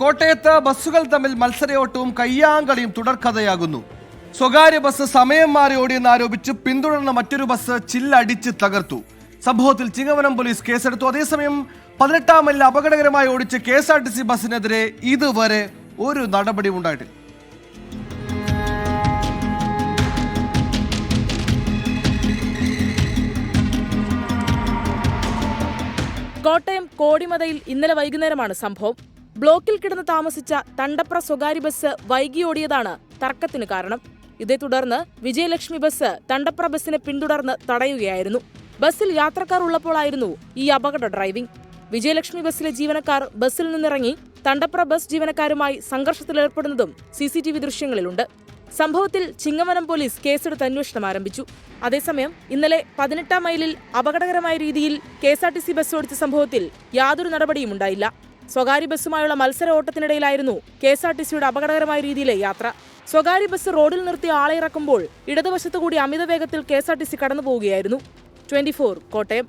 കോട്ടയത്ത് ബസ്സുകൾ തമ്മിൽ മത്സരയോട്ടവും കയ്യാങ്കളിയും തുടർക്കഥയാകുന്നു. സ്വകാര്യ ബസ് സമയം മാറി ഓടിയെന്നാരോപിച്ച് പിന്തുടർന്ന മറ്റൊരു ബസ് ചില്ലടിച്ച് തകർത്തു. സംഭവത്തിൽ ചിങ്ങവനം പോലീസ് കേസെടുത്തു. അതേസമയം 18-ാം മൈലിൽ അപകടകരമായി ഓടിച്ച KSRTC ബസ്സിനെതിരെ ഇതുവരെ ഒരു നടപടിയും ഉണ്ടായിട്ടില്ല. കോട്ടയം കോടിമതയിൽ ഇന്നലെ വൈകുന്നേരമാണ് സംഭവം. ബ്ലോക്കിൽ കിടന്ന് താമസിച്ച തണ്ടപ്ര സ്വകാര്യ ബസ് വൈകി ഓടിയതാണ് തർക്കത്തിന് കാരണം. ഇതേ തുടർന്ന് വിജയലക്ഷ്മി ബസ് തണ്ടപ്ര ബസ്സിനെ പിന്തുടർന്ന് തടയുകയായിരുന്നു. ബസ്സിൽ യാത്രക്കാർ ഉള്ളപ്പോഴായിരുന്നു ഈ അപകട ഡ്രൈവിംഗ്. വിജയലക്ഷ്മി ബസ്സിലെ ജീവനക്കാർ ബസ്സിൽ നിന്നിറങ്ങി തണ്ടപ്ര ബസ് ജീവനക്കാരുമായി സംഘർഷത്തിലേർപ്പെടുന്നതും CCTV ദൃശ്യങ്ങളിലുണ്ട്. സംഭവത്തിൽ ചിങ്ങവനം പോലീസ് കേസെടുത്ത് അന്വേഷണം ആരംഭിച്ചു. അതേസമയം ഇന്നലെ 18-ാം മൈലിൽ അപകടകരമായ രീതിയിൽ KSRTC ബസ് ഓടിച്ച സംഭവത്തിൽ യാതൊരു നടപടിയും ഉണ്ടായില്ല. സ്വകാര്യ ബസ്സുമായുള്ള മത്സര ഓട്ടത്തിനിടയിലായിരുന്നു KSRTCയുടെ അപകടകരമായ രീതിയിലെ യാത്ര. സ്വകാര്യ ബസ് റോഡിൽ നിർത്തി ആളെ ഇറക്കുമ്പോൾ ഇടതുവശത്തുകൂടി അമിത വേഗത്തിൽ KSRTC കടന്നുപോവുകയായിരുന്നു. 24 കോട്ടയം.